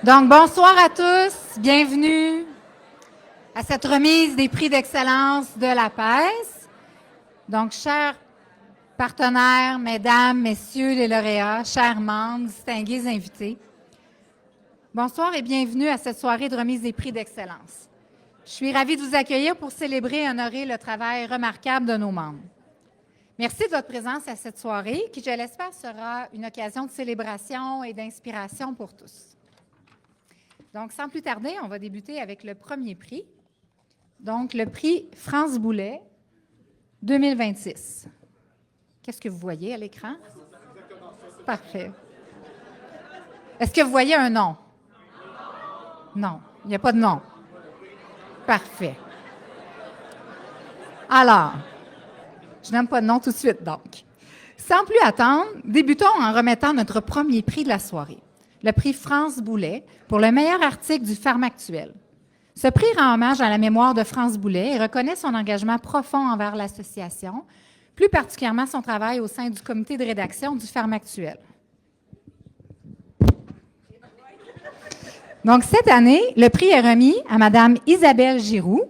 Donc, bonsoir à tous. Bienvenue à cette remise des prix d'excellence de la PES. Donc, chers partenaires, mesdames, messieurs les lauréats, chers membres, distingués invités, bonsoir et bienvenue à cette soirée de remise des prix d'excellence. Je suis ravie de vous accueillir pour célébrer et honorer le travail remarquable de nos membres. Merci de votre présence à cette soirée qui, je l'espère, sera une occasion de célébration et d'inspiration pour tous. Donc, sans plus tarder, on va débuter avec le premier prix. Donc, le prix France Boulet 2026. Qu'est-ce que vous voyez à l'écran? Parfait. Est-ce que vous voyez un nom? Non, il n'y a pas de nom. Parfait. Alors, je n'aime pas de nom tout de suite, donc. Sans plus attendre, débutons en remettant notre premier prix de la soirée, le prix France Boulet pour le meilleur article du Pharmactuel. Ce prix rend hommage à la mémoire de France Boulet et reconnaît son engagement profond envers l'association, plus particulièrement son travail au sein du comité de rédaction du Pharmactuel. Donc, cette année, le prix est remis à Mme Isabelle Giroux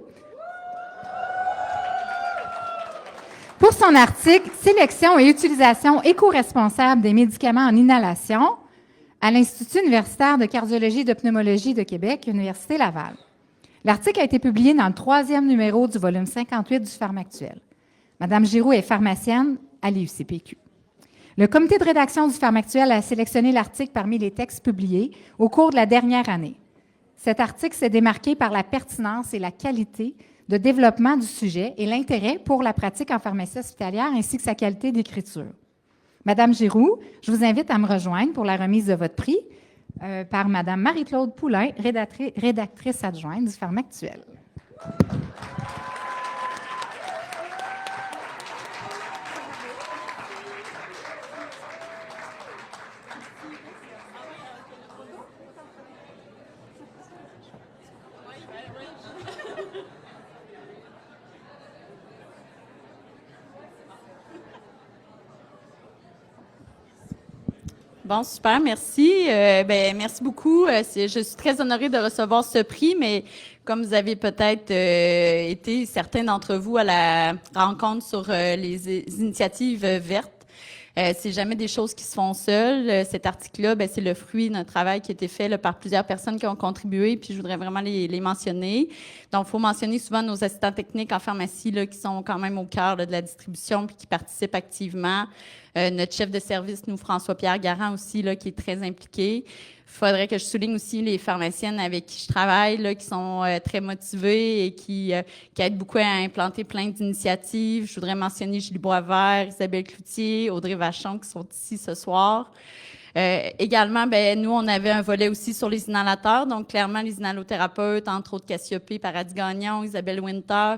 pour son article « Sélection et utilisation éco-responsable des médicaments en inhalation » à l'Institut universitaire de cardiologie et de pneumologie de Québec, Université Laval. L'article a été publié dans le 3e numéro du volume 58 du Pharmactuel. Mme Giroux est pharmacienne à l'IUCPQ. Le comité de rédaction du Pharmactuel a sélectionné l'article parmi les textes publiés au cours de la dernière année. Cet article s'est démarqué par la pertinence et la qualité de développement du sujet et l'intérêt pour la pratique en pharmacie hospitalière ainsi que sa qualité d'écriture. Madame Giroux, je vous invite à me rejoindre pour la remise de votre prix par Madame Marie-Claude Poulain, rédactrice adjointe du Pharmactuel. Bon, super, merci. Merci beaucoup. Je suis très honorée de recevoir ce prix, mais comme vous avez peut-être été certains d'entre vous à la rencontre sur les initiatives vertes, c'est jamais des choses qui se font seules. Cet article-là, c'est le fruit d'un travail qui a été fait là, par plusieurs personnes qui ont contribué, puis je voudrais vraiment les mentionner. Donc, il faut mentionner souvent nos assistants techniques en pharmacie là, qui sont quand même au cœur là, de la distribution puis qui participent activement. Notre chef de service, nous, François-Pierre Garand aussi, là, qui est très impliqué. Il faudrait que je souligne aussi les pharmaciennes avec qui je travaille, là, qui sont très motivées et qui aident beaucoup à implanter plein d'initiatives. Je voudrais mentionner Julie Boisvert, Isabelle Cloutier, Audrey Vachon, qui sont ici ce soir. Également, nous, on avait un volet aussi sur les inhalateurs. Donc, clairement, les inhalothérapeutes, entre autres Cassiopée, Paradis Gagnon, Isabelle Winter,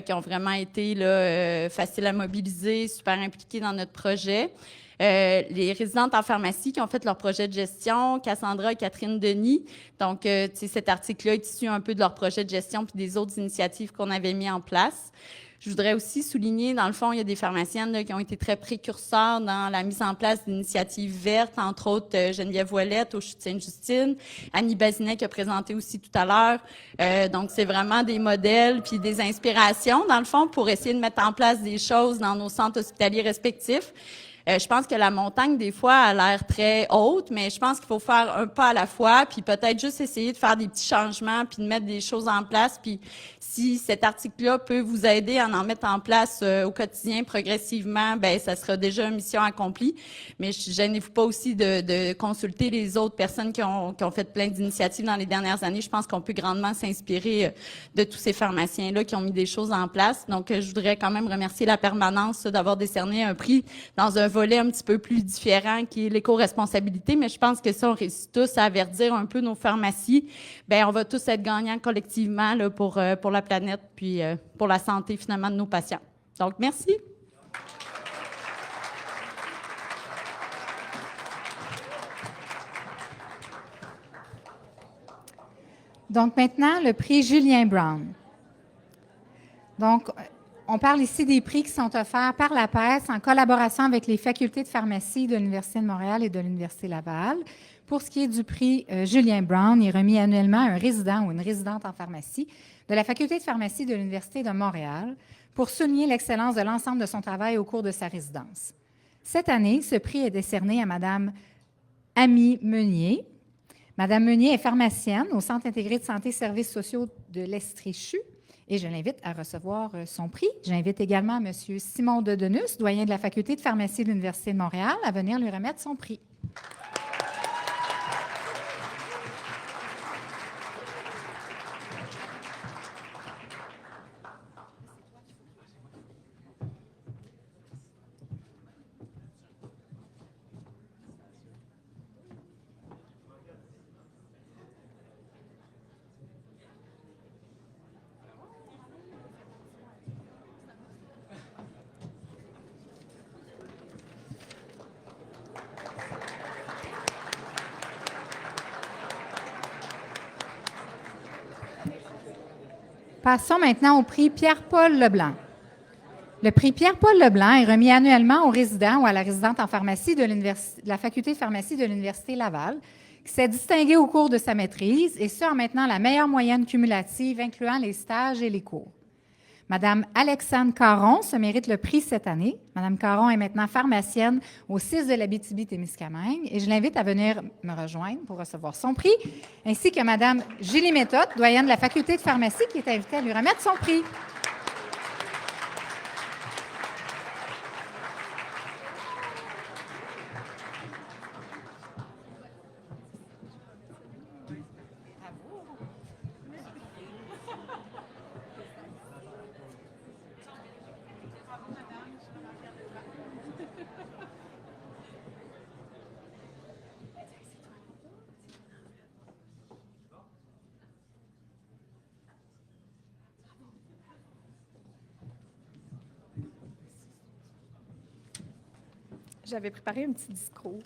qui ont vraiment été là, faciles à mobiliser, super impliqués dans notre projet. Les résidentes en pharmacie qui ont fait leur projet de gestion, Cassandra et Catherine Denis. Donc, cet article-là est issu un peu de leur projet de gestion puis des autres initiatives qu'on avait mis en place. Je voudrais aussi souligner, dans le fond, il y a des pharmaciennes là, qui ont été très précurseurs dans la mise en place d'initiatives vertes, entre autres Geneviève Ouellette au CHU de Sainte-Justine, Annie Bazinet qui a présenté aussi tout à l'heure. Donc, c'est vraiment des modèles puis des inspirations, dans le fond, pour essayer de mettre en place des choses dans nos centres hospitaliers respectifs. Je pense que la montagne, des fois, a l'air très haute, mais je pense qu'il faut faire un pas à la fois, puis peut-être juste essayer de faire des petits changements, puis de mettre des choses en place. Puis si cet article-là peut vous aider à en mettre en place au quotidien progressivement, ça sera déjà une mission accomplie. Mais gênez-vous pas aussi de consulter les autres personnes qui ont fait plein d'initiatives dans les dernières années. Je pense qu'on peut grandement s'inspirer de tous ces pharmaciens-là qui ont mis des choses en place. Donc, je voudrais quand même remercier la permanence d'avoir décerné un prix dans un volet un petit peu plus différent qui est l'éco-responsabilité, mais je pense que si on réussit tous à verdir un peu nos pharmacies, on va tous être gagnants collectivement là, pour la planète puis pour la santé finalement de nos patients. Donc, merci. Donc, maintenant, le prix Julien Brown. Donc, On parle ici des prix qui sont offerts par la PES en collaboration avec les facultés de pharmacie de l'Université de Montréal et de l'Université Laval. Pour ce qui est du prix Julien Brown, il est remis annuellement à un résident ou une résidente en pharmacie de la faculté de pharmacie de l'Université de Montréal pour souligner l'excellence de l'ensemble de son travail au cours de sa résidence. Cette année, ce prix est décerné à Mme Amy Meunier. Mme Meunier est pharmacienne au Centre intégré de santé et services sociaux de l'Estréchu et je l'invite à recevoir son prix. J'invite également M. Simon Dedenus, doyen de la faculté de pharmacie de l'Université de Montréal, à venir lui remettre son prix. Passons maintenant au prix Pierre-Paul Leblanc. Le prix Pierre-Paul Leblanc est remis annuellement aux résidents ou à la résidente en pharmacie de la faculté de pharmacie de l'Université Laval, qui s'est distingué au cours de sa maîtrise, et ce en maintenant la meilleure moyenne cumulative, incluant les stages et les cours. Madame Alexandre Caron se mérite le prix cette année. Madame Caron est maintenant pharmacienne au 6 de l'Abitibi-Témiscamingue et je l'invite à venir me rejoindre pour recevoir son prix, ainsi que Madame Julie Méthode, doyenne de la faculté de pharmacie, qui est invitée à lui remettre son prix. J'avais préparé un petit discours.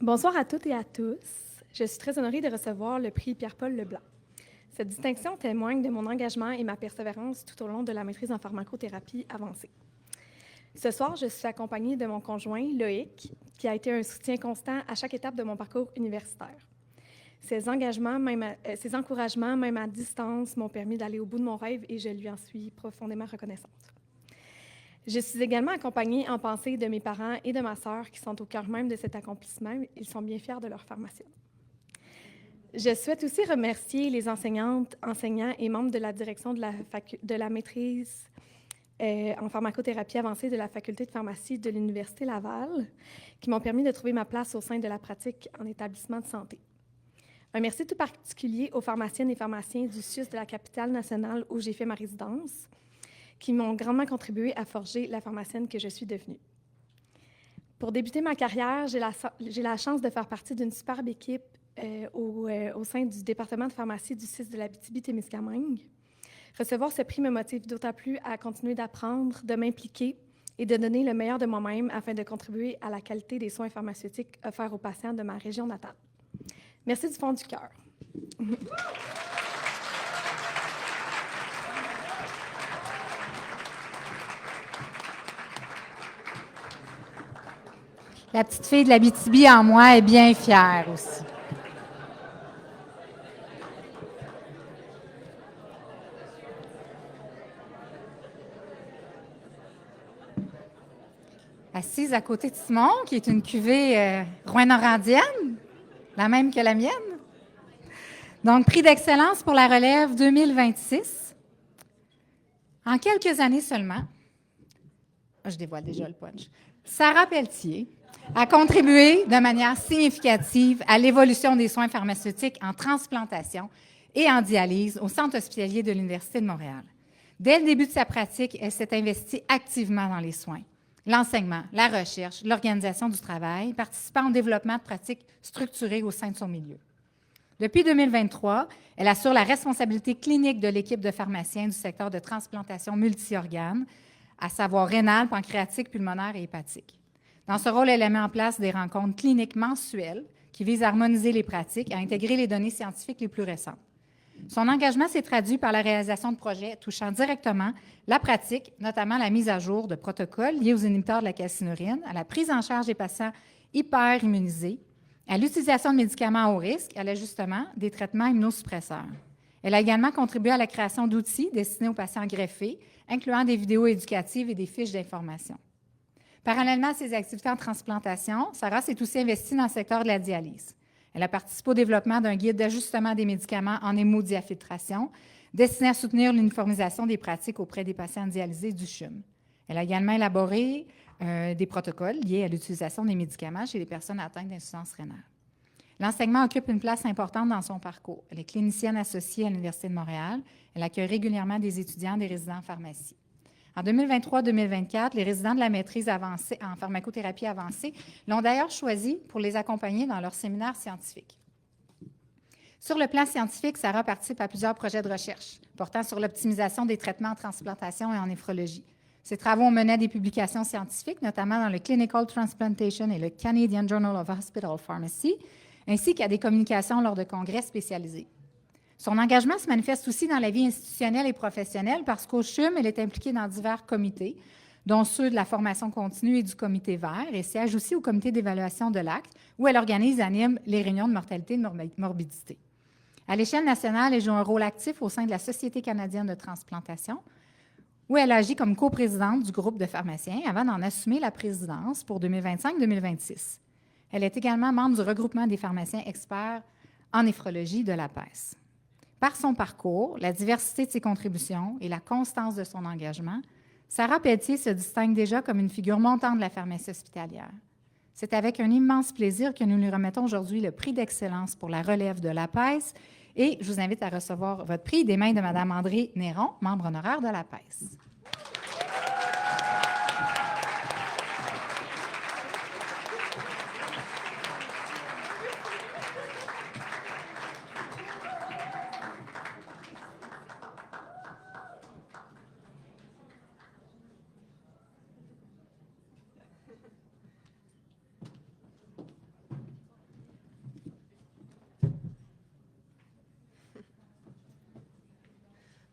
Bonsoir à toutes et à tous. Je suis très honorée de recevoir le prix Pierre-Paul Leblanc. Cette distinction témoigne de mon engagement et ma persévérance tout au long de la maîtrise en pharmacothérapie avancée. Ce soir, je suis accompagnée de mon conjoint, Loïc, qui a été un soutien constant à chaque étape de mon parcours universitaire. Ses encouragements, même à distance, m'ont permis d'aller au bout de mon rêve et je lui en suis profondément reconnaissante. Je suis également accompagnée en pensée de mes parents et de ma sœur qui sont au cœur même de cet accomplissement. Ils sont bien fiers de leur pharmacienne. Je souhaite aussi remercier les enseignantes, enseignants et membres de la direction de la maîtrise en pharmacothérapie avancée de la faculté de pharmacie de l'Université Laval qui m'ont permis de trouver ma place au sein de la pratique en établissement de santé. Un merci tout particulier aux pharmaciennes et pharmaciens du CIUS de la capitale nationale où j'ai fait ma résidence, qui m'ont grandement contribué à forger la pharmacienne que je suis devenue. Pour débuter ma carrière, j'ai la chance de faire partie d'une superbe équipe au sein du département de pharmacie du CIUS de l'Abitibi-Témiscamingue. Recevoir ce prix me motive d'autant plus à continuer d'apprendre, de m'impliquer et de donner le meilleur de moi-même afin de contribuer à la qualité des soins pharmaceutiques offerts aux patients de ma région natale. Merci du fond du cœur. La petite fille de l'Abitibi en moi est bien fière aussi. Assise à côté de Simon, qui est une cuvée rouyn-norandienne, la même que la mienne. Donc, prix d'excellence pour la relève 2026. En quelques années seulement, je dévoile déjà le punch, Sarah Pelletier a contribué de manière significative à l'évolution des soins pharmaceutiques en transplantation et en dialyse au Centre hospitalier de l'Université de Montréal. Dès le début de sa pratique, elle s'est investie activement dans les soins, l'enseignement, la recherche, l'organisation du travail, participant au développement de pratiques structurées au sein de son milieu. Depuis 2023, elle assure la responsabilité clinique de l'équipe de pharmaciens du secteur de transplantation multi-organes, à savoir rénale, pancréatique, pulmonaire et hépatique. Dans ce rôle, elle a mis en place des rencontres cliniques mensuelles qui visent à harmoniser les pratiques et à intégrer les données scientifiques les plus récentes. Son engagement s'est traduit par la réalisation de projets touchant directement la pratique, notamment la mise à jour de protocoles liés aux inhibiteurs de la calcinurine, à la prise en charge des patients hyper-immunisés, à l'utilisation de médicaments à haut risque, à l'ajustement des traitements immunosuppresseurs. Elle a également contribué à la création d'outils destinés aux patients greffés, incluant des vidéos éducatives et des fiches d'information. Parallèlement à ses activités en transplantation, Sarah s'est aussi investie dans le secteur de la dialyse. Elle a participé au développement d'un guide d'ajustement des médicaments en hémodiafiltration destiné à soutenir l'uniformisation des pratiques auprès des patients dialysés du CHUM. Elle a également élaboré des protocoles liés à l'utilisation des médicaments chez les personnes atteintes d'insuffisance rénale. L'enseignement occupe une place importante dans son parcours. Elle est clinicienne associée à l'Université de Montréal. Elle accueille régulièrement des étudiants, des résidents en pharmacie. En 2023-2024, les résidents de la maîtrise avancée en pharmacothérapie avancée l'ont d'ailleurs choisi pour les accompagner dans leur séminaire scientifique. Sur le plan scientifique, Sarah participe à plusieurs projets de recherche portant sur l'optimisation des traitements en transplantation et en néphrologie. Ses travaux ont mené à des publications scientifiques, notamment dans le Clinical Transplantation et le Canadian Journal of Hospital Pharmacy, ainsi qu'à des communications lors de congrès spécialisés. Son engagement se manifeste aussi dans la vie institutionnelle et professionnelle parce qu'au CHUM, elle est impliquée dans divers comités, dont ceux de la formation continue et du comité vert, et siège aussi au comité d'évaluation de l'acte, où elle organise et anime les réunions de mortalité et de morbidité. À l'échelle nationale, elle joue un rôle actif au sein de la Société canadienne de transplantation, où elle agit comme coprésidente du groupe de pharmaciens avant d'en assumer la présidence pour 2025-2026. Elle est également membre du regroupement des pharmaciens experts en néphrologie de l'APES. Par son parcours, la diversité de ses contributions et la constance de son engagement, Sarah Pelletier se distingue déjà comme une figure montante de la pharmacie hospitalière. C'est avec un immense plaisir que nous lui remettons aujourd'hui le prix d'excellence pour la relève de l'APES et je vous invite à recevoir votre prix des mains de Mme Andrée Néron, membre honoraire de l'APES.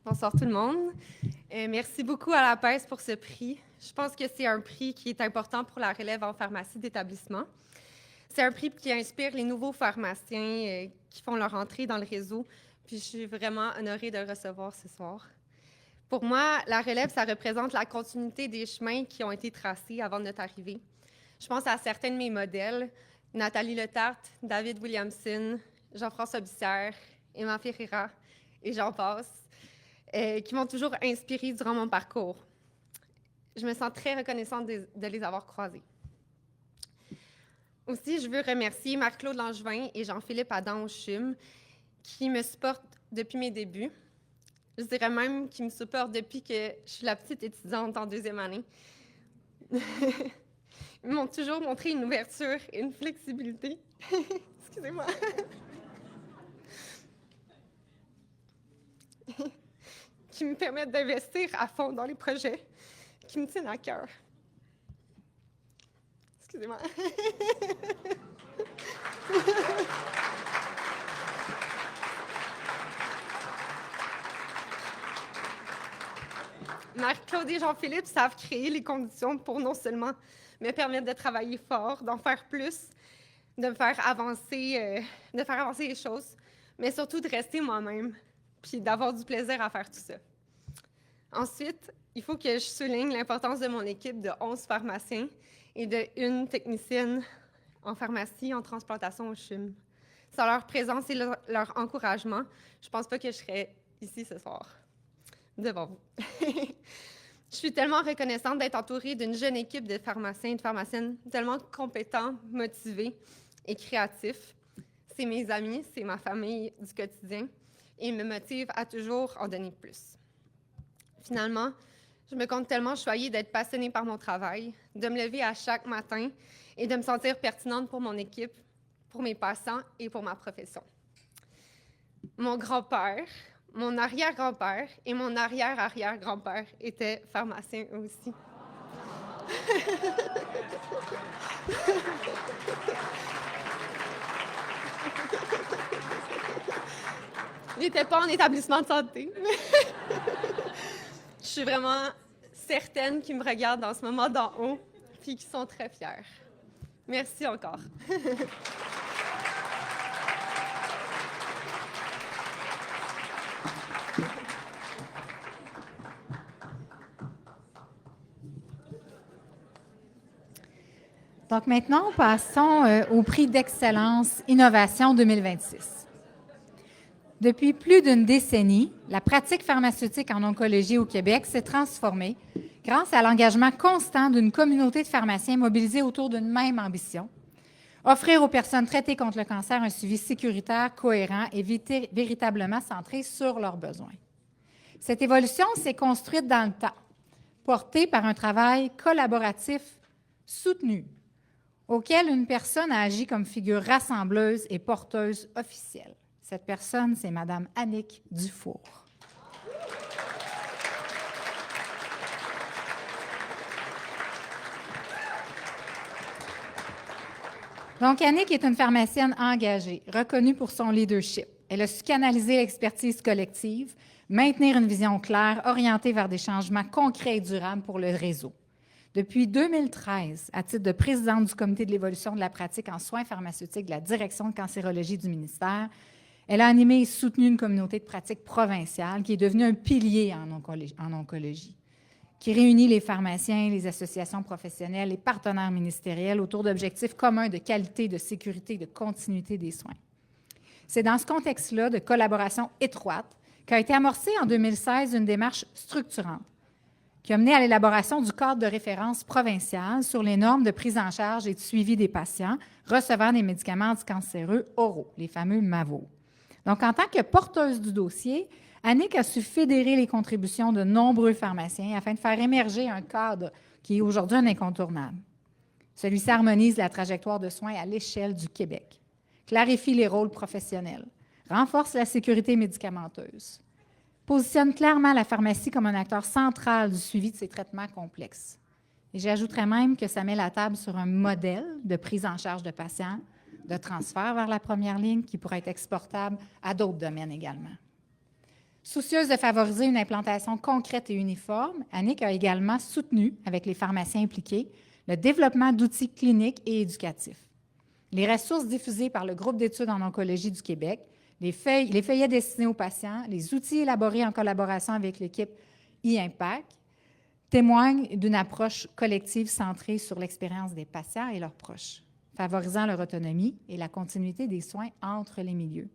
Bonsoir tout le monde. Merci beaucoup à l'APES pour ce prix. Je pense que c'est un prix qui est important pour la relève en pharmacie d'établissement. C'est un prix qui inspire les nouveaux pharmaciens qui font leur entrée dans le réseau. Puis je suis vraiment honorée de le recevoir ce soir. Pour moi, la relève, ça représente la continuité des chemins qui ont été tracés avant notre arrivée. Je pense à certains de mes modèles, Nathalie Letarte, David Williamson, Jean-François Bussière, Emma Ferreira et j'en passe. Qui m'ont toujours inspirée durant mon parcours. Je me sens très reconnaissante de les avoir croisés. Aussi, je veux remercier Marc-Claude Langevin et Jean-Philippe Adam au CHUM qui me supportent depuis mes débuts. Je dirais même qu'ils me supportent depuis que je suis la petite étudiante en deuxième année. Ils m'ont toujours montré une ouverture et une flexibilité. Excusez-moi. Qui me permettent d'investir à fond dans les projets qui me tiennent à cœur. Excusez-moi. Marc-Claude et Jean-Philippe savent créer les conditions pour non seulement me permettre de travailler fort, d'en faire plus, de faire avancer les choses, mais surtout de rester moi-même, puis d'avoir du plaisir à faire tout ça. Ensuite, il faut que je souligne l'importance de mon équipe de 11 pharmaciens et de 1 technicienne en pharmacie en transplantation au CHUM. Sans leur présence et leur encouragement, je ne pense pas que je serais ici ce soir, devant vous. Je suis tellement reconnaissante d'être entourée d'une jeune équipe de pharmaciens et de pharmaciennes tellement compétents, motivés et créatifs. C'est mes amis, c'est ma famille du quotidien et ils me motivent à toujours en donner plus. Finalement, je me compte tellement choyée d'être passionnée par mon travail, de me lever à chaque matin et de me sentir pertinente pour mon équipe, pour mes patients et pour ma profession. Mon grand-père, mon arrière-grand-père et mon arrière-arrière-grand-père étaient pharmaciens eux aussi. n'étaient pas en établissement de santé. Je suis vraiment certaine qu'ils me regardent en ce moment d'en haut puis qu'ils sont très fiers. Merci encore. Donc maintenant, passons au prix d'excellence Innovation 2026. Depuis plus d'une décennie, la pratique pharmaceutique en oncologie au Québec s'est transformée grâce à l'engagement constant d'une communauté de pharmaciens mobilisés autour d'une même ambition: offrir aux personnes traitées contre le cancer un suivi sécuritaire, cohérent et véritablement centré sur leurs besoins. Cette évolution s'est construite dans le temps, portée par un travail collaboratif soutenu, auquel une personne a agi comme figure rassembleuse et porteuse officielle. Cette personne, c'est Mme Annick Dufour. Donc, Annick est une pharmacienne engagée, reconnue pour son leadership. Elle a su canaliser l'expertise collective, maintenir une vision claire, orientée vers des changements concrets et durables pour le réseau. Depuis 2013, à titre de présidente du comité de l'évolution de la pratique en soins pharmaceutiques de la direction de cancérologie du ministère, elle a animé et soutenu une communauté de pratique provinciale qui est devenue un pilier en oncologie, qui réunit les pharmaciens, les associations professionnelles, les partenaires ministériels autour d'objectifs communs de qualité, de sécurité, de continuité des soins. C'est dans ce contexte-là de collaboration étroite qu'a été amorcée en 2016 une démarche structurante qui a mené à l'élaboration du cadre de référence provincial sur les normes de prise en charge et de suivi des patients recevant des médicaments anticancéreux oraux, les fameux MAVO. Donc, en tant que porteuse du dossier, Annick a su fédérer les contributions de nombreux pharmaciens afin de faire émerger un cadre qui est aujourd'hui un incontournable. Celui-ci harmonise la trajectoire de soins à l'échelle du Québec, clarifie les rôles professionnels, renforce la sécurité médicamenteuse, positionne clairement la pharmacie comme un acteur central du suivi de ces traitements complexes. Et j'ajouterais même que ça met la table sur un modèle de prise en charge de patients, de transfert vers la première ligne qui pourrait être exportable à d'autres domaines également. Soucieuse de favoriser une implantation concrète et uniforme, Annick a également soutenu, avec les pharmaciens impliqués, le développement d'outils cliniques et éducatifs. Les ressources diffusées par le groupe d'études en oncologie du Québec, les feuillets destinés aux patients, les outils élaborés en collaboration avec l'équipe e-Impact témoignent d'une approche collective centrée sur l'expérience des patients et leurs proches, favorisant leur autonomie et la continuité des soins entre les milieux.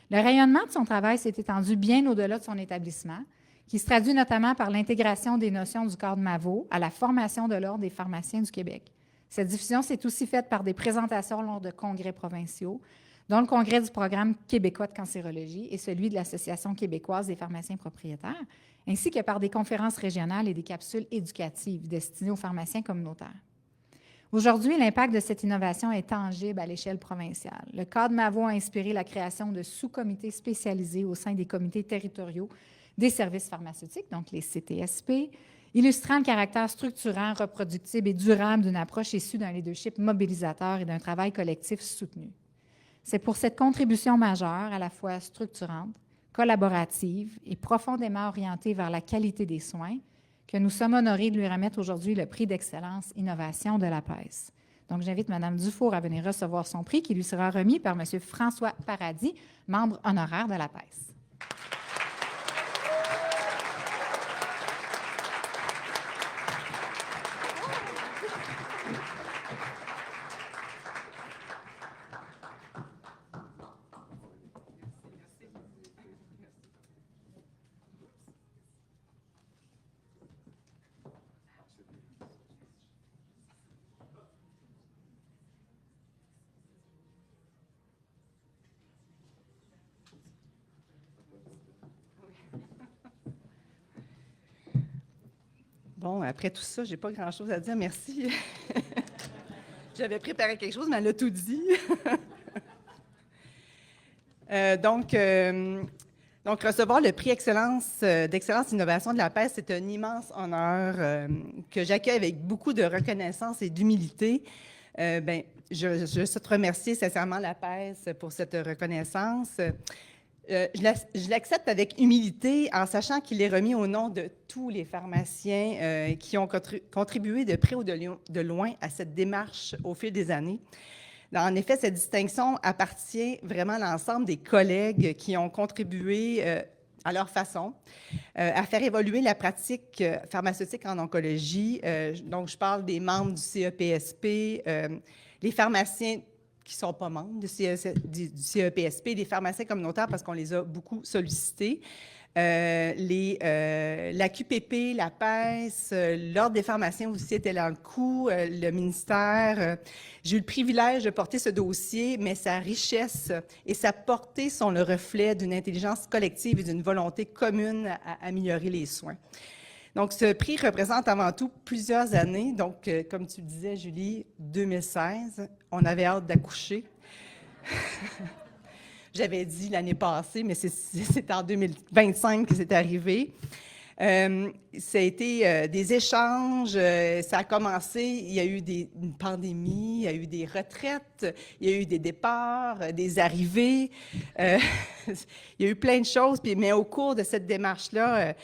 Le rayonnement de son travail s'est étendu bien au-delà de son établissement, qui se traduit notamment par l'intégration des notions du cadre MAVO à la formation de l'Ordre des pharmaciens du Québec. Cette diffusion s'est aussi faite par des présentations lors de congrès provinciaux, dont le congrès du Programme québécois de cancérologie et celui de l'Association québécoise des pharmaciens propriétaires, ainsi que par des conférences régionales et des capsules éducatives destinées aux pharmaciens communautaires. Aujourd'hui, l'impact de cette innovation est tangible à l'échelle provinciale. Le cadre MAVO a inspiré la création de sous-comités spécialisés au sein des comités territoriaux des services pharmaceutiques, donc les CTSP, illustrant le caractère structurant, reproductible et durable d'une approche issue d'un leadership mobilisateur et d'un travail collectif soutenu. C'est pour cette contribution majeure, à la fois structurante, collaborative et profondément orientée vers la qualité des soins, que nous sommes honorés de lui remettre aujourd'hui le prix d'excellence Innovation de la PES. Donc, j'invite Mme Dufour à venir recevoir son prix qui lui sera remis par M. François Paradis, membre honoraire de la PES. Bon, après tout ça, j'ai pas grand-chose à dire. Merci. J'avais préparé quelque chose, mais elle a tout dit. Donc, recevoir le prix d'excellence innovation de la PES, c'est un immense honneur que j'accueille avec beaucoup de reconnaissance et d'humilité. Je souhaite remercier sincèrement la PES pour cette reconnaissance. Je l'accepte avec humilité en sachant qu'il est remis au nom de tous les pharmaciens qui ont contribué de près ou de loin à cette démarche au fil des années. En effet, cette distinction appartient vraiment à l'ensemble des collègues qui ont contribué à leur façon à faire évoluer la pratique pharmaceutique en oncologie. Donc, je parle des membres du CEPSP, les pharmaciens qui ne sont pas membres du CEPSP, les pharmaciens communautaires parce qu'on les a beaucoup sollicités, la QPP, la PES, l'Ordre des pharmaciens aussi était dans le coup, le ministère. J'ai eu le privilège de porter ce dossier, mais sa richesse et sa portée sont le reflet d'une intelligence collective et d'une volonté commune à améliorer les soins. Donc, ce prix représente avant tout plusieurs années. Donc, comme tu le disais, Julie, 2016, on avait hâte d'accoucher. J'avais dit l'année passée, mais c'est en 2025 que c'est arrivé. Ça a été des échanges, ça a commencé, il y a eu une pandémie, il y a eu des retraites, il y a eu des départs, des arrivées, il y a eu plein de choses, mais au cours de cette démarche-là,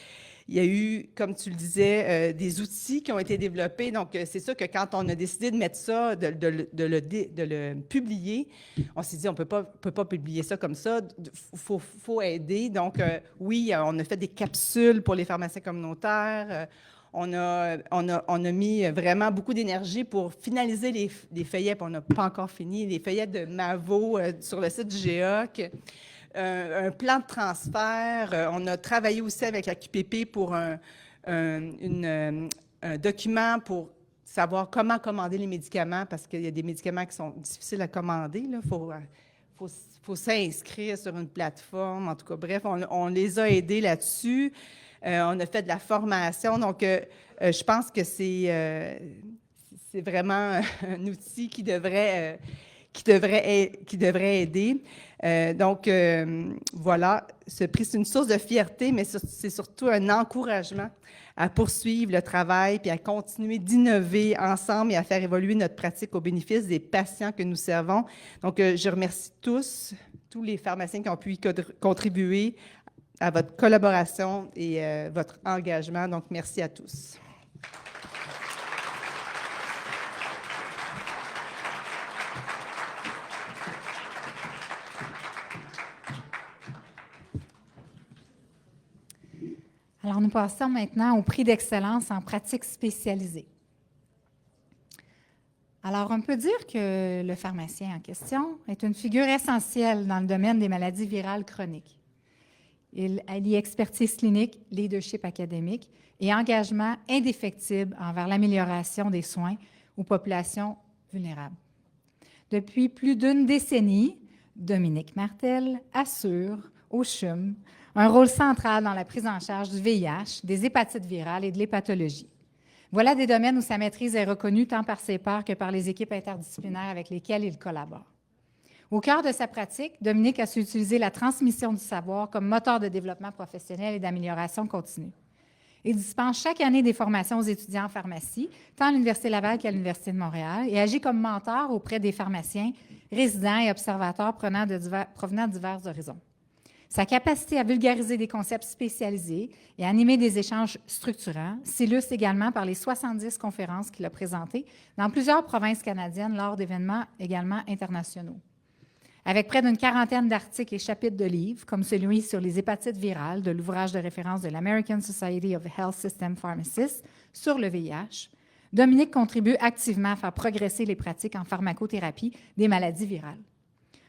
il y a eu, comme tu le disais, des outils qui ont été développés. Donc, c'est sûr que quand on a décidé de mettre ça, de le publier, on s'est dit, on ne peut pas publier ça comme ça. Il faut aider. Donc, oui, on a fait des capsules pour les pharmaciens communautaires. On a mis vraiment beaucoup d'énergie pour finaliser les feuillets, puis on n'a pas encore fini, les feuillets de MAVO sur le site du GEOC. Un plan de transfert. On a travaillé aussi avec la QPP pour un document pour savoir comment commander les médicaments, parce qu'il y a des médicaments qui sont difficiles à commander. Il faut s'inscrire sur une plateforme. En tout cas, bref, on les a aidés là-dessus. On a fait de la formation. Donc, je pense que c'est vraiment un outil qui devrait aider. Donc, voilà, ce prix, c'est une source de fierté, mais c'est surtout un encouragement à poursuivre le travail puis à continuer d'innover ensemble et à faire évoluer notre pratique au bénéfice des patients que nous servons. Donc, je remercie tous les pharmaciens qui ont pu y contribuer à votre collaboration et votre engagement. Donc, merci à tous. Alors, nous passons maintenant au prix d'excellence en pratique spécialisée. Alors, on peut dire que le pharmacien en question est une figure essentielle dans le domaine des maladies virales chroniques. Il allie expertise clinique, leadership académique et engagement indéfectible envers l'amélioration des soins aux populations vulnérables. Depuis plus d'une décennie, Dominique Martel assure au CHUM un rôle central dans la prise en charge du VIH, des hépatites virales et de l'hépatologie. Voilà des domaines où sa maîtrise est reconnue tant par ses pairs que par les équipes interdisciplinaires avec lesquelles il collabore. Au cœur de sa pratique, Dominique a su utiliser la transmission du savoir comme moteur de développement professionnel et d'amélioration continue. Il dispense chaque année des formations aux étudiants en pharmacie, tant à l'Université Laval qu'à l'Université de Montréal, et agit comme mentor auprès des pharmaciens, résidents et observateurs provenant de divers horizons. Sa capacité à vulgariser des concepts spécialisés et à animer des échanges structurants s'illustre également par les 70 conférences qu'il a présentées dans plusieurs provinces canadiennes lors d'événements également internationaux. Avec près d'une quarantaine d'articles et chapitres de livres, comme celui sur les hépatites virales de l'ouvrage de référence de l'American Society of Health System Pharmacists sur le VIH, Dominique contribue activement à faire progresser les pratiques en pharmacothérapie des maladies virales.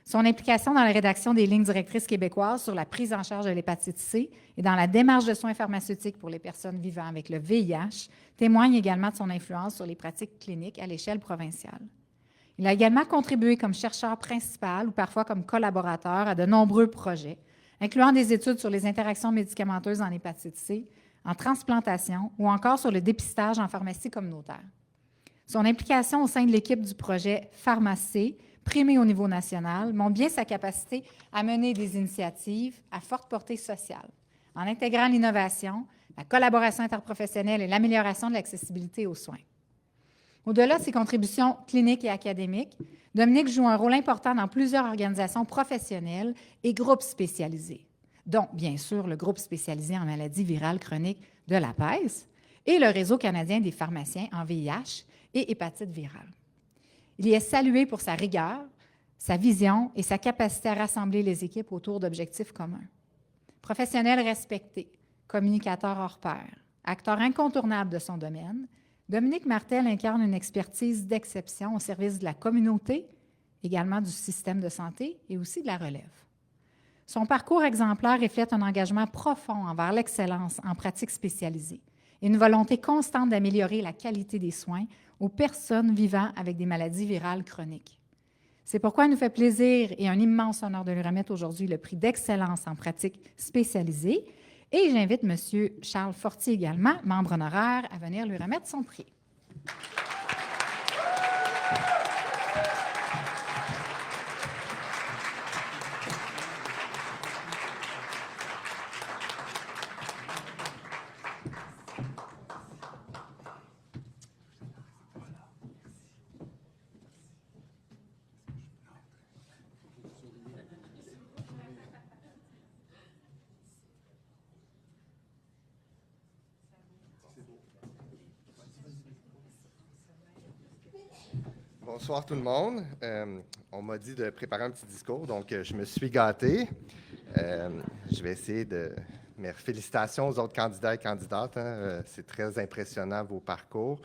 Son implication dans la rédaction des lignes directrices québécoises sur la prise en charge de l'hépatite C et dans la démarche de soins pharmaceutiques pour les personnes vivant avec le VIH témoigne également de son influence sur les pratiques cliniques à l'échelle provinciale. Il a également contribué comme chercheur principal ou parfois comme collaborateur à de nombreux projets, incluant des études sur les interactions médicamenteuses en hépatite C, en transplantation ou encore sur le dépistage en pharmacie communautaire. Son implication au sein de l'équipe du projet PharmaC, primé au niveau national, montre bien sa capacité à mener des initiatives à forte portée sociale, en intégrant l'innovation, la collaboration interprofessionnelle et l'amélioration de l'accessibilité aux soins. Au-delà de ses contributions cliniques et académiques, Dominique joue un rôle important dans plusieurs organisations professionnelles et groupes spécialisés, dont, bien sûr, le groupe spécialisé en maladies virales chroniques de l'APES et le Réseau canadien des pharmaciens en VIH et hépatite virale. Il y est salué pour sa rigueur, sa vision et sa capacité à rassembler les équipes autour d'objectifs communs. Professionnel respecté, communicateur hors pair, acteur incontournable de son domaine, Dominique Martel incarne une expertise d'exception au service de la communauté, également du système de santé et aussi de la relève. Son parcours exemplaire reflète un engagement profond envers l'excellence en pratique spécialisée et une volonté constante d'améliorer la qualité des soins aux personnes vivant avec des maladies virales chroniques. C'est pourquoi il nous fait plaisir et un immense honneur de lui remettre aujourd'hui le prix d'excellence en pratique spécialisée. Et j'invite M. Charles Fortier également, membre honoraire, à venir lui remettre son prix. Bonsoir tout le monde. On m'a dit de préparer un petit discours, donc je me suis gâté. Je vais essayer de... Mais félicitations aux autres candidats et candidates. C'est très impressionnant vos parcours.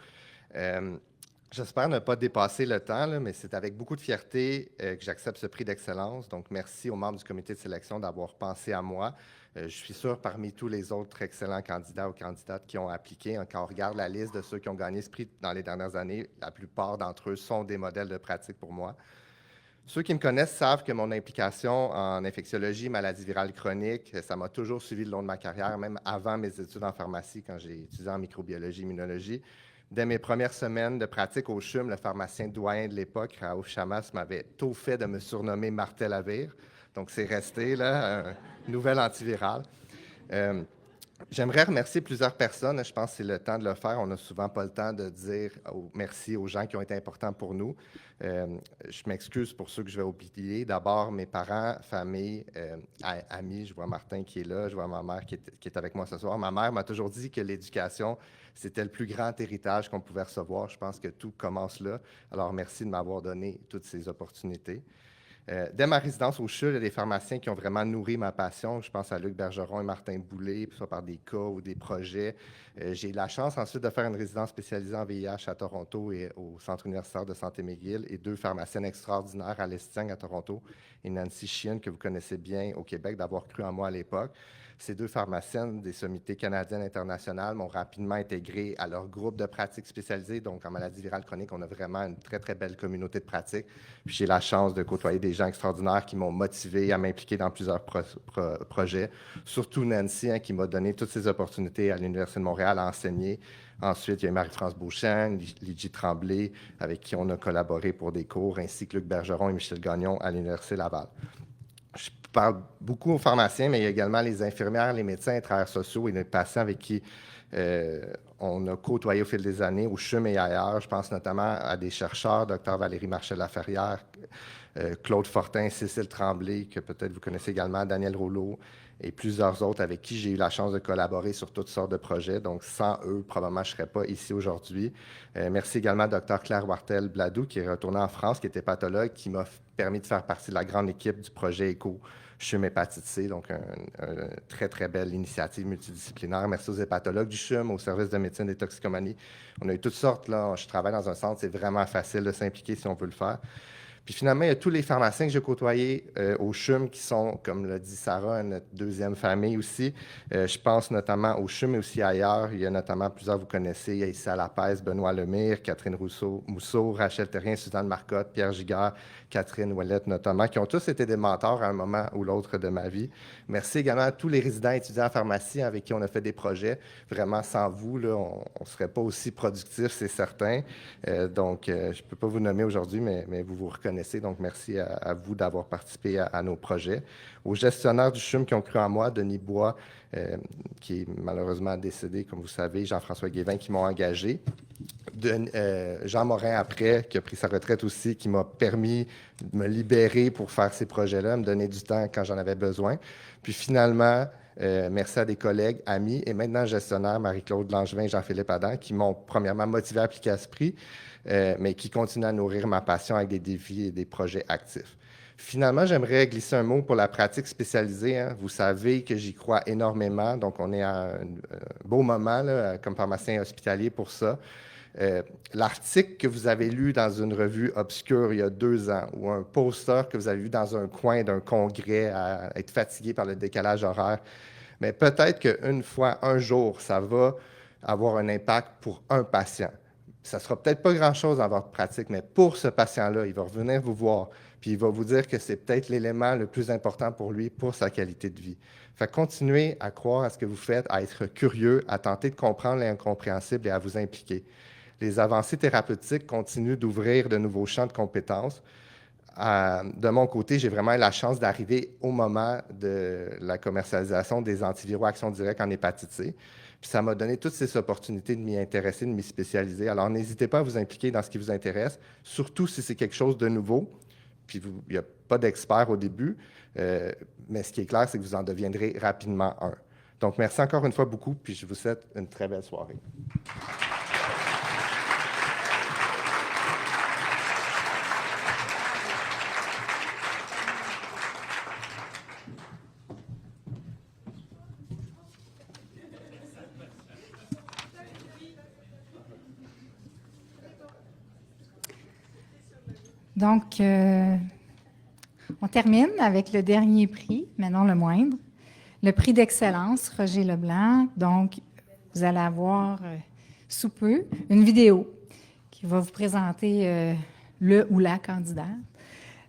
J'espère ne pas dépasser le temps, là, mais c'est avec beaucoup de fierté que j'accepte ce prix d'excellence. Donc, merci aux membres du comité de sélection d'avoir pensé à moi. Je suis sûr, parmi tous les autres excellents candidats ou candidates qui ont appliqué, quand on regarde la liste de ceux qui ont gagné ce prix dans les dernières années, la plupart d'entre eux sont des modèles de pratique pour moi. Ceux qui me connaissent savent que mon implication en infectiologie, maladies virales chroniques, ça m'a toujours suivi le long de ma carrière, même avant mes études en pharmacie, quand j'ai étudié en microbiologie, immunologie. Dès mes premières semaines de pratique au CHUM, le pharmacien doyen de l'époque, Raouf Chamas, m'avait tôt fait de me surnommer Martel Avir. Donc, c'est resté, là, un nouvel antiviral. J'aimerais remercier plusieurs personnes. Je pense que c'est le temps de le faire. On n'a souvent pas le temps de dire merci aux gens qui ont été importants pour nous. Je m'excuse pour ceux que je vais oublier. D'abord, mes parents, famille, amis. Je vois Martin qui est là. Je vois ma mère qui est avec moi ce soir. Ma mère m'a toujours dit que l'éducation, c'était le plus grand héritage qu'on pouvait recevoir. Je pense que tout commence là. Alors, merci de m'avoir donné toutes ces opportunités. Dès ma résidence au CHUL, il y a des pharmaciens qui ont vraiment nourri ma passion. Je pense à Luc Bergeron et Martin Boulay, soit par des cas ou des projets. J'ai eu la chance ensuite de faire une résidence spécialisée en VIH à Toronto et au Centre universitaire de santé McGill et 2 pharmaciennes extraordinaires à l'Estienne à Toronto et Nancy Sheehan, que vous connaissez bien au Québec, d'avoir cru en moi à l'époque. Ces 2 pharmaciennes des sommités canadiennes internationales m'ont rapidement intégré à leur groupe de pratique spécialisée. Donc, en maladie virale chronique, on a vraiment une très, très belle communauté de pratique. Puis, j'ai la chance de côtoyer des gens extraordinaires qui m'ont motivé à m'impliquer dans plusieurs projets. Surtout Nancy, qui m'a donné toutes ces opportunités à l'Université de Montréal à enseigner. Ensuite, il y a eu Marie-France Beauchamp, Ligie Tremblay, avec qui on a collaboré pour des cours, ainsi que Luc Bergeron et Michel Gagnon à l'Université Laval. Je parle beaucoup aux pharmaciens, mais il y a également les infirmières, les médecins, les travailleurs sociaux et les patients avec qui on a côtoyé au fil des années, au CHUM et ailleurs. Je pense notamment à des chercheurs, Dr Valérie Marchal-Laferrière, Claude Fortin, Cécile Tremblay, que peut-être vous connaissez également, Daniel Rouleau, et plusieurs autres avec qui j'ai eu la chance de collaborer sur toutes sortes de projets. Donc, sans eux, probablement, je ne serais pas ici aujourd'hui. Merci également à Dr Claire Wartel-Bladou, qui est retournée en France, qui était pathologue, qui m'a permis de faire partie de la grande équipe du projet ECHO CHUM Hépatite C, donc une très, très belle initiative multidisciplinaire. Merci aux hépatologues du CHUM, au service de médecine des toxicomanies. On a eu toutes sortes, là. Je travaille dans un centre, c'est vraiment facile de s'impliquer si on veut le faire. Puis finalement, il y a tous les pharmaciens que j'ai côtoyés au CHUM qui sont, comme l'a dit Sarah, notre deuxième famille aussi. Je pense notamment au CHUM, mais aussi ailleurs. Il y a notamment plusieurs, vous connaissez, il y a ici à La Pèse, Benoît Lemire, Catherine Mousseau, Rachel Terrien, Suzanne Marcotte, Pierre Giguère, Catherine Ouellette notamment, qui ont tous été des mentors à un moment ou l'autre de ma vie. Merci également à tous les résidents et étudiants en pharmacie avec qui on a fait des projets. Vraiment, sans vous, là, on ne serait pas aussi productifs, c'est certain. Donc, je ne peux pas vous nommer aujourd'hui, mais vous reconnaissez. Donc, merci à vous d'avoir participé à nos projets. Aux gestionnaires du CHUM qui ont cru en moi, Denis Bois, qui est malheureusement décédé, comme vous savez, Jean-François Guévin, qui m'ont engagé. Jean Morin après, qui a pris sa retraite aussi, qui m'a permis de me libérer pour faire ces projets-là, me donner du temps quand j'en avais besoin. Puis finalement, merci à des collègues, amis et maintenant gestionnaires, Marie-Claude Langevin et Jean-Philippe Adam, qui m'ont premièrement motivé à appliquer à ce prix, mais qui continuent à nourrir ma passion avec des défis et des projets actifs. Finalement, j'aimerais glisser un mot pour la pratique spécialisée. Hein. Vous savez que j'y crois énormément, donc on est à un beau moment là, comme pharmacien hospitalier pour ça. L'article que vous avez lu dans une revue obscure il y a 2 ans ou un poster que vous avez vu dans un coin d'un congrès à être fatigué par le décalage horaire, mais peut-être qu'une fois, un jour, ça va avoir un impact pour un patient. Ça ne sera peut-être pas grand-chose dans votre pratique, mais pour ce patient-là, il va revenir vous voir, puis il va vous dire que c'est peut-être l'élément le plus important pour lui, pour sa qualité de vie. Fait que continuez à croire à ce que vous faites, à être curieux, à tenter de comprendre l'incompréhensible et à vous impliquer. Les avancées thérapeutiques continuent d'ouvrir de nouveaux champs de compétences. De mon côté, j'ai vraiment eu la chance d'arriver au moment de la commercialisation des antiviraux Action Directe en hépatite C. Puis ça m'a donné toutes ces opportunités de m'y intéresser, de m'y spécialiser. Alors, n'hésitez pas à vous impliquer dans ce qui vous intéresse, surtout si c'est quelque chose de nouveau. Puis il n'y a pas d'expert au début, mais ce qui est clair, c'est que vous en deviendrez rapidement un. Donc, merci encore une fois beaucoup, puis je vous souhaite une très belle soirée. Donc, on termine avec le dernier prix, mais non le moindre, le prix d'excellence Roger Leblanc. Donc, vous allez avoir sous peu une vidéo qui va vous présenter le ou la candidate.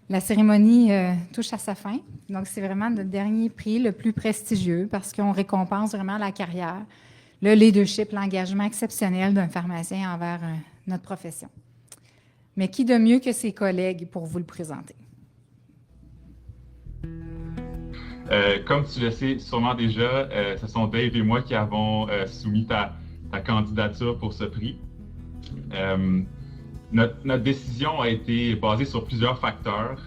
La cérémonie touche à sa fin. Donc, c'est vraiment notre dernier prix, le plus prestigieux, parce qu'on récompense vraiment la carrière, le leadership, l'engagement exceptionnel d'un pharmacien envers notre profession. Mais qui de mieux que ses collègues pour vous le présenter? Comme tu le sais sûrement déjà, ce sont Dave et moi qui avons soumis ta candidature pour ce prix. Notre décision a été basée sur plusieurs facteurs.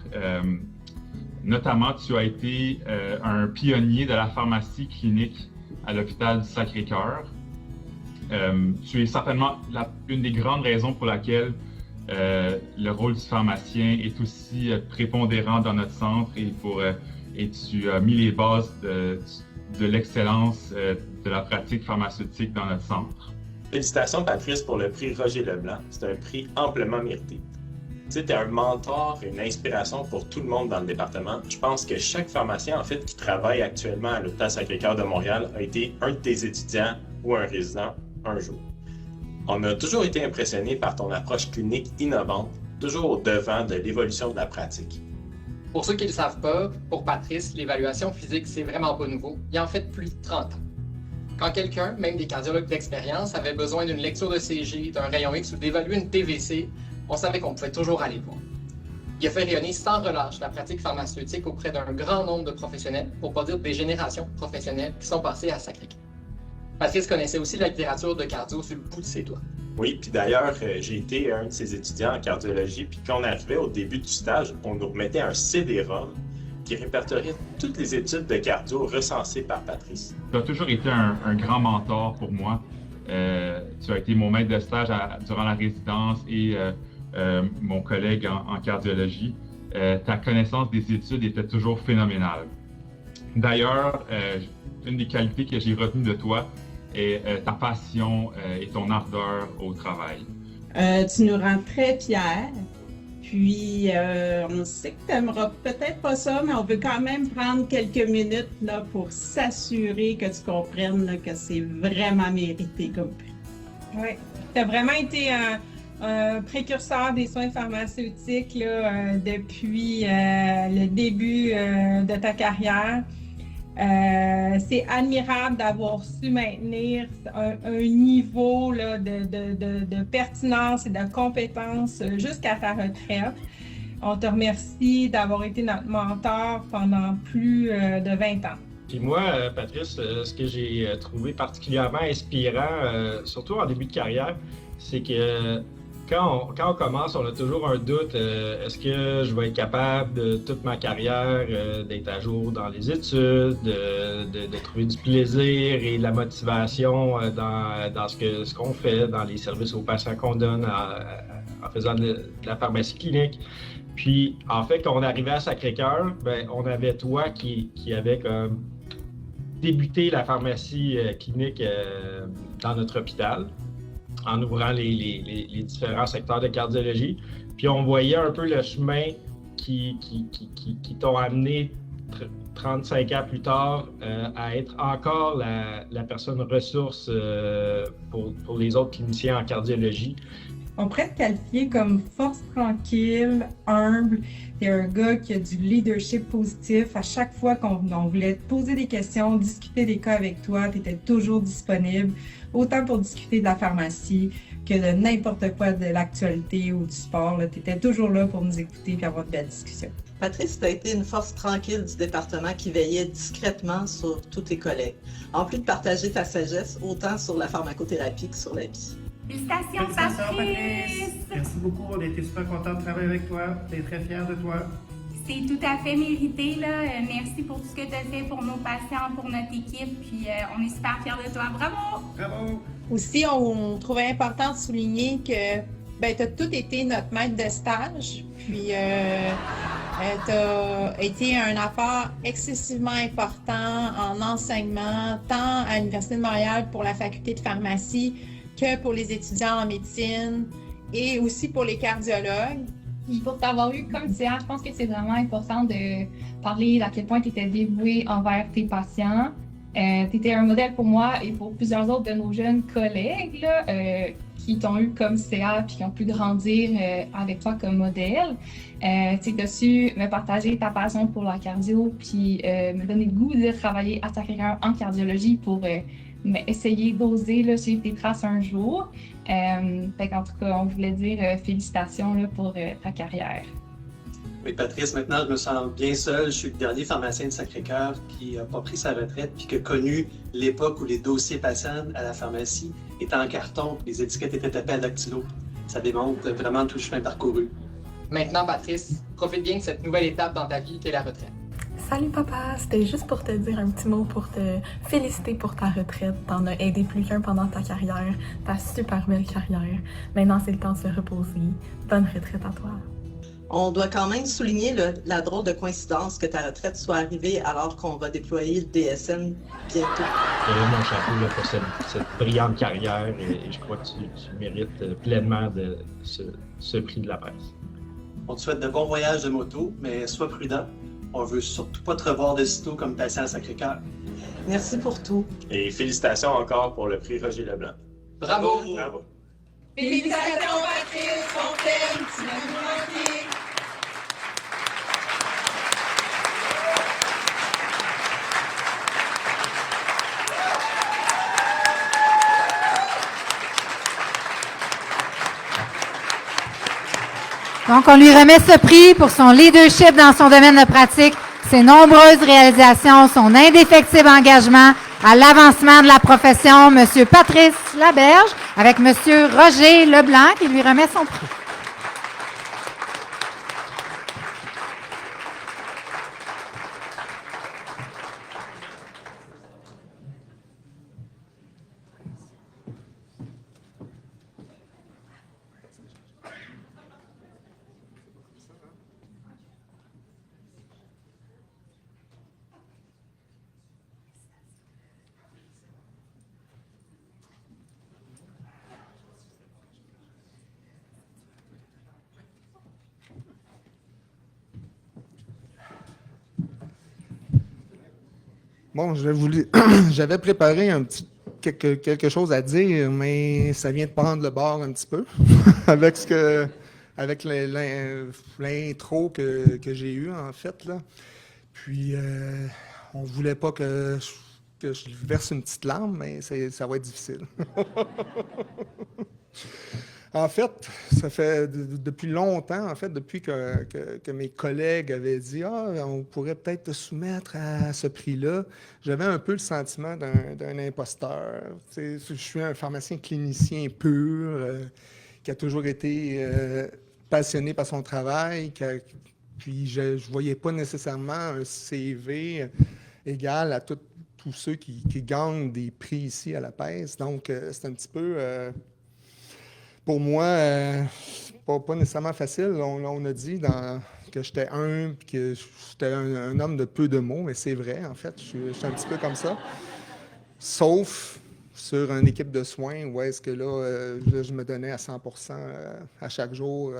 Notamment, tu as été un pionnier de la pharmacie clinique à l'hôpital du Sacré-Cœur. Tu es certainement une des grandes raisons pour laquelle le rôle du pharmacien est aussi prépondérant dans notre centre et tu as mis les bases de l'excellence de la pratique pharmaceutique dans notre centre. Félicitations Patrice pour le prix Roger Leblanc. C'est un prix amplement mérité. Tu es un mentor et une inspiration pour tout le monde dans le département. Je pense que chaque pharmacien en fait qui travaille actuellement à l'hôpital Sacré-Cœur de Montréal a été un de tes étudiants ou un résident un jour. On a toujours été impressionnés par ton approche clinique innovante, toujours au devant de l'évolution de la pratique. Pour ceux qui ne le savent pas, pour Patrice, l'évaluation physique, c'est vraiment pas nouveau. Il en fait plus de 30 ans. Quand quelqu'un, même des cardiologues d'expérience, avait besoin d'une lecture de CG, d'un rayon X ou d'évaluer une TVC, on savait qu'on pouvait toujours aller le voir. Il a fait rayonner sans relâche la pratique pharmaceutique auprès d'un grand nombre de professionnels, pour pas dire des générations professionnelles qui sont passées à Sacré-Cœur. Patrice connaissait aussi la littérature de cardio sur le bout de ses doigts. Oui, puis d'ailleurs, j'ai été un de ses étudiants en cardiologie, puis quand on arrivait au début du stage, on nous remettait un CD-ROM qui répertoriait toutes les études de cardio recensées par Patrice. Tu as toujours été un grand mentor pour moi. Tu as été mon maître de stage durant la résidence et mon collègue en cardiologie. Ta connaissance des études était toujours phénoménale. D'ailleurs, une des qualités que j'ai retenues de toi est ta passion et ton ardeur au travail. Tu nous rends très fiers. Puis, on sait que tu n'aimeras peut-être pas ça, mais on veut quand même prendre quelques minutes là, pour s'assurer que tu comprennes là, que c'est vraiment mérité comme prix. Oui, tu as vraiment été un précurseur des soins pharmaceutiques là, depuis le début de ta carrière. C'est admirable d'avoir su maintenir un niveau là, de pertinence et de compétence jusqu'à ta retraite. On te remercie d'avoir été notre mentor pendant plus de 20 ans. Puis moi, Patrice, ce que j'ai trouvé particulièrement inspirant, surtout en début de carrière, c'est que quand on commence, on a toujours un doute. Est-ce que je vais être capable de toute ma carrière d'être à jour dans les études, de trouver du plaisir et de la motivation dans ce qu'on fait, dans les services aux patients qu'on donne en faisant de la pharmacie clinique. Puis, en fait, quand on arrivait à Sacré-Cœur, ben, on avait toi qui avait comme débuté la pharmacie clinique dans notre hôpital, en ouvrant les différents secteurs de cardiologie. Puis on voyait un peu le chemin qui t'ont amené 35 ans plus tard à être encore la personne ressource pour les autres cliniciens en cardiologie. On pourrait te qualifier comme force tranquille, humble. T'es un gars qui a du leadership positif. À chaque fois qu'on voulait te poser des questions, discuter des cas avec toi, tu étais toujours disponible, autant pour discuter de la pharmacie que de n'importe quoi de l'actualité ou du sport. Tu étais toujours là pour nous écouter et avoir de belles discussions. Patrice, tu as été une force tranquille du département qui veillait discrètement sur tous tes collègues, en plus de partager ta sagesse autant sur la pharmacothérapie que sur la vie. Félicitations, Patrice! Merci beaucoup, on a été super contents de travailler avec toi. On est très fiers de toi. C'est tout à fait mérité, là. Merci pour tout ce que tu as fait pour nos patients, pour notre équipe, puis on est super fiers de toi. Bravo! Bravo! Aussi, on trouvait important de souligner que tu as tout été notre maître de stage, puis tu as été un apport excessivement important en enseignement, tant à l'Université de Montréal pour la faculté de pharmacie que pour les étudiants en médecine et aussi pour les cardiologues. Puis pour t'avoir eu comme CA, je pense que c'est vraiment important de parler d'à quel point tu étais dévoué envers tes patients. Tu étais un modèle pour moi et pour plusieurs autres de nos jeunes collègues là, qui t'ont eu comme CA puis qui ont pu grandir avec toi comme modèle. Tu as su me partager ta passion pour la cardio puis me donner le goût de travailler à Sacré-Cœur en cardiologie pour essayer d'oser là, suivre tes traces un jour. En tout cas, on voulait dire félicitations là, pour ta carrière. Oui, Patrice, maintenant, je me sens bien seul. Je suis le dernier pharmacien de Sacré-Cœur qui n'a pas pris sa retraite puis qui a connu l'époque où les dossiers patients à la pharmacie étaient en carton, les étiquettes étaient tapées à dactylo. Ça démontre vraiment tout le chemin parcouru. Maintenant, Patrice, profite bien de cette nouvelle étape dans ta vie qu'est la retraite. Salut papa, c'était juste pour te dire un petit mot pour te féliciter pour ta retraite. T'en as aidé plus qu'un pendant ta carrière, ta super belle carrière. Maintenant, c'est le temps de se reposer. Bonne retraite à toi. On doit quand même souligner la drôle de coïncidence que ta retraite soit arrivée alors qu'on va déployer le DSM bientôt. Je lève mon chapeau là, pour cette brillante carrière et je crois que tu mérites pleinement de ce prix de la presse. On te souhaite de bons voyages de moto, mais sois prudent. On veut surtout pas te revoir de sitôt comme patient à Sacré-Cœur. Merci pour tout. Et félicitations encore pour le prix Roger Leblanc. Bravo! Bravo! Félicitations, Patrice! On t'aime! Tu m'as manqué! Donc, on lui remet ce prix pour son leadership dans son domaine de pratique, ses nombreuses réalisations, son indéfectible engagement à l'avancement de la profession. Monsieur Patrice Laberge avec Monsieur Roger Leblanc qui lui remet son prix. Bon, j'avais préparé quelque chose à dire, mais ça vient de prendre le bord un petit peu avec l'intro que j'ai eue, en fait, là. Puis, on ne voulait pas que je verse une petite larme, mais ça va être difficile. En fait, ça fait depuis longtemps, en fait, depuis que mes collègues avaient dit « Ah, on pourrait peut-être te soumettre à ce prix-là », j'avais un peu le sentiment d'un imposteur. Tu sais, je suis un pharmacien clinicien pur, qui a toujours été passionné par son travail, puis je ne voyais pas nécessairement un CV égal à tous ceux qui gagnent des prix ici à la PES. Donc, c'est un petit peu... pour moi, pas nécessairement facile. On a dit que j'étais humble, que j'étais un homme de peu de mots, mais c'est vrai, en fait. Je suis un petit peu comme ça. Sauf sur une équipe de soins où est-ce que là, je me donnais à 100% à chaque jour.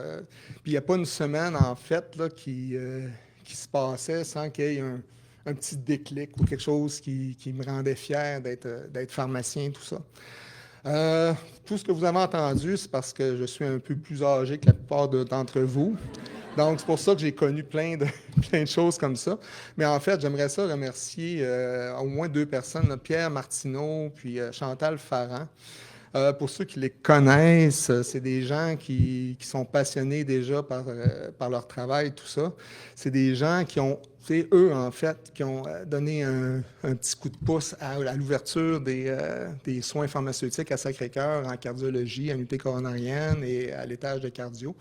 Puis il n'y a pas une semaine, en fait, là, qui se passait sans qu'il y ait un petit déclic ou quelque chose qui me rendait fier d'être pharmacien, tout ça. Tout ce que vous avez entendu, c'est parce que je suis un peu plus âgé que la plupart d'entre vous. Donc, c'est pour ça que j'ai connu plein de choses comme ça. Mais en fait, j'aimerais ça remercier au moins 2 personnes, là, Pierre Martineau puis Chantal Farran. Pour ceux qui les connaissent, c'est des gens qui sont passionnés déjà par leur travail, tout ça. C'est des gens qui ont, c'est eux, en fait, qui ont donné un petit coup de pouce à l'ouverture des soins pharmaceutiques à Sacré-Cœur en cardiologie, en unité coronarienne et à l'étage de cardio.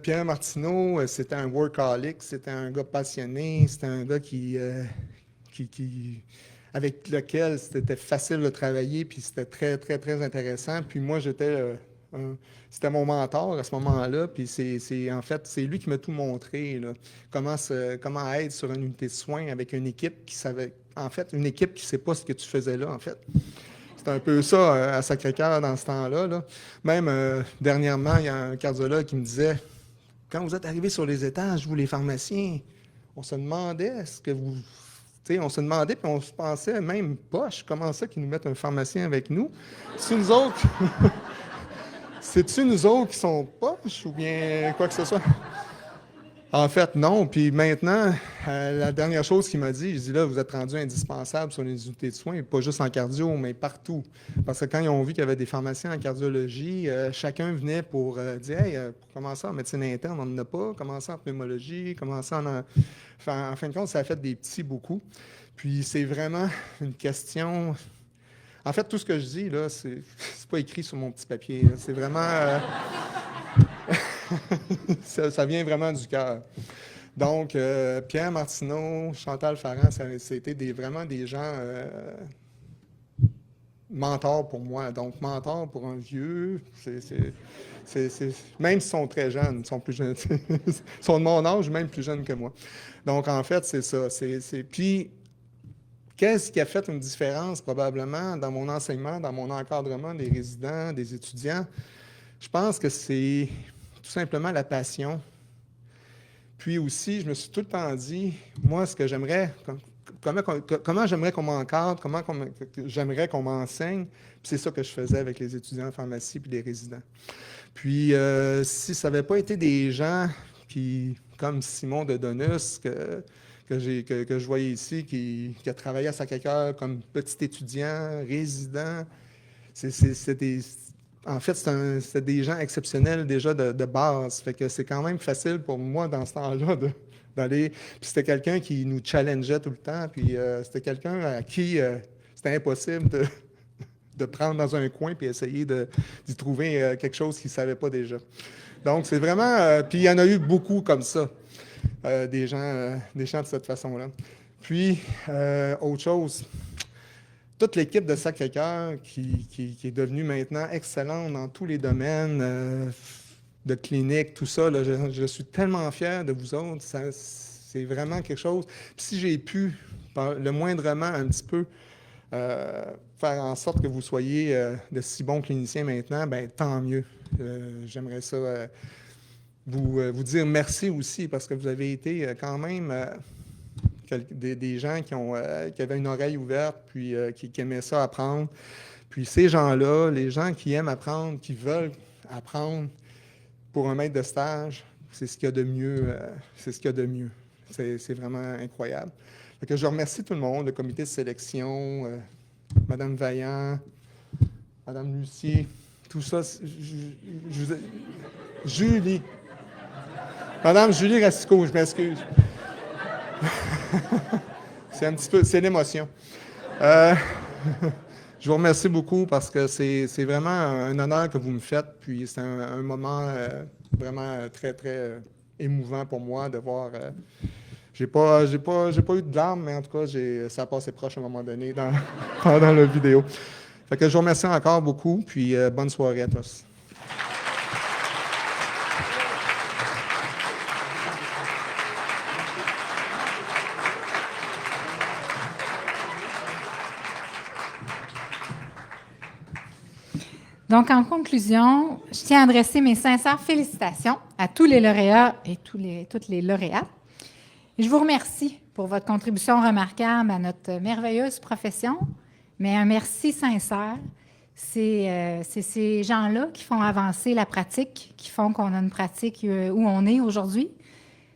Pierre Martineau, c'était un workaholic, c'était un gars passionné, c'était un gars avec lequel c'était facile de travailler, puis c'était très, très, très intéressant. Puis moi, c'était mon mentor à ce moment-là, puis en fait, c'est lui qui m'a tout montré, là, comment être sur une unité de soins avec une équipe qui savait, en fait, une équipe qui ne sait pas ce que tu faisais là, en fait. C'est un peu ça à Sacré-Cœur dans ce temps-là. Là. Même dernièrement, il y a un cardiologue qui me disait, quand vous êtes arrivés sur les étages, vous les pharmaciens, on se demandait on se demandait, puis on se pensait même poche, comment ça qu'ils nous mettent un pharmacien avec nous? C'est-tu nous autres? C'est-tu nous autres qui sont poches ou bien quoi que ce soit? En fait, non. Puis maintenant, la dernière chose qu'il m'a dit, il dit là, vous êtes rendu indispensable sur les unités de soins, pas juste en cardio, mais partout. Parce que quand ils ont vu qu'il y avait des pharmaciens en cardiologie, chacun venait pour dire hey, pour commencer en médecine interne, on n'en a pas, commencer en pneumologie, commencer en fin de compte, ça a fait des petits beaucoup. Puis c'est vraiment une question. En fait, tout ce que je dis, là, c'est pas écrit sur mon petit papier. Là. C'est vraiment. ça vient vraiment du cœur. Donc, Pierre Martineau, Chantal Farran, c'était vraiment des gens mentors pour moi. Donc, mentors pour un vieux, même s'ils sont très jeunes, ils sont plus jeunes, ils sont de mon âge, même plus jeunes que moi. Donc, en fait, c'est ça. Puis, qu'est-ce qui a fait une différence probablement dans mon enseignement, dans mon encadrement des résidents, des étudiants? Je pense que c'est tout simplement la passion. Puis aussi, je me suis tout le temps dit, moi, ce que j'aimerais, comment j'aimerais qu'on m'encadre, comment j'aimerais qu'on m'enseigne. Puis c'est ça que je faisais avec les étudiants en pharmacie puis les résidents. Puis si ça n'avait pas été des gens comme Simon de Donus, que je voyais ici, qui a travaillé à Sacré-Cœur comme petit étudiant, résident, en fait, c'était des gens exceptionnels déjà de base. Fait que c'est quand même facile pour moi, dans ce temps-là, d'aller... Puis c'était quelqu'un qui nous challengeait tout le temps. Puis c'était quelqu'un à qui c'était impossible de prendre dans un coin puis essayer d'y trouver quelque chose qu'il ne savait pas déjà. Donc, c'est vraiment... puis il y en a eu beaucoup comme ça, des gens de cette façon-là. Puis, autre chose... Toute l'équipe de Sacré-Cœur qui est devenue maintenant excellente dans tous les domaines de clinique, tout ça, là, je suis tellement fier de vous autres. C'est vraiment quelque chose. Puis si j'ai pu, le moindrement un petit peu, faire en sorte que vous soyez de si bons cliniciens maintenant, bien, tant mieux. J'aimerais ça vous dire merci aussi parce que vous avez été quand même... des gens qui avaient une oreille ouverte, puis qui aimaient ça apprendre. Puis ces gens-là, les gens qui aiment apprendre, qui veulent apprendre pour un maître de stage, c'est ce qu'il y a de mieux. C'est vraiment incroyable. Fait que je remercie tout le monde, le comité de sélection, Mme Vaillant, Mme Lucie, tout ça, Julie. Madame Julie Racicot, je m'excuse. C'est un petit peu, c'est l'émotion. Je vous remercie beaucoup parce que c'est vraiment un honneur que vous me faites, puis c'est un moment vraiment très, très émouvant pour moi de voir. J'ai pas eu de larmes, mais en tout cas, ça a passé proche à un moment donné pendant la vidéo. Fait que je vous remercie encore beaucoup, puis bonne soirée à tous. Donc, en conclusion, je tiens à adresser mes sincères félicitations à tous les lauréats et toutes les lauréates. Et je vous remercie pour votre contribution remarquable à notre merveilleuse profession, mais un merci sincère. C'est ces gens-là qui font avancer la pratique, qui font qu'on a une pratique où on est aujourd'hui,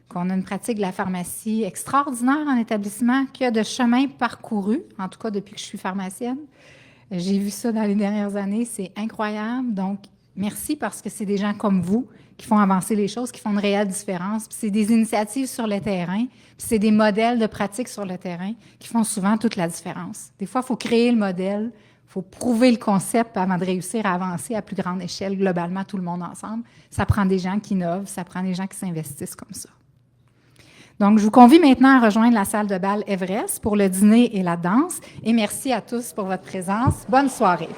qu'on a une pratique de la pharmacie extraordinaire en établissement, qu'il y a de chemin parcouru, en tout cas depuis que je suis pharmacienne. J'ai vu ça dans les dernières années, c'est incroyable. Donc, merci parce que c'est des gens comme vous qui font avancer les choses, qui font une réelle différence. Puis c'est des initiatives sur le terrain, puis c'est des modèles de pratique sur le terrain qui font souvent toute la différence. Des fois, il faut créer le modèle, il faut prouver le concept avant de réussir à avancer à plus grande échelle, globalement, tout le monde ensemble. Ça prend des gens qui innovent, ça prend des gens qui s'investissent comme ça. Donc, je vous convie maintenant à rejoindre la salle de bal Everest pour le dîner et la danse. Et merci à tous pour votre présence. Bonne soirée.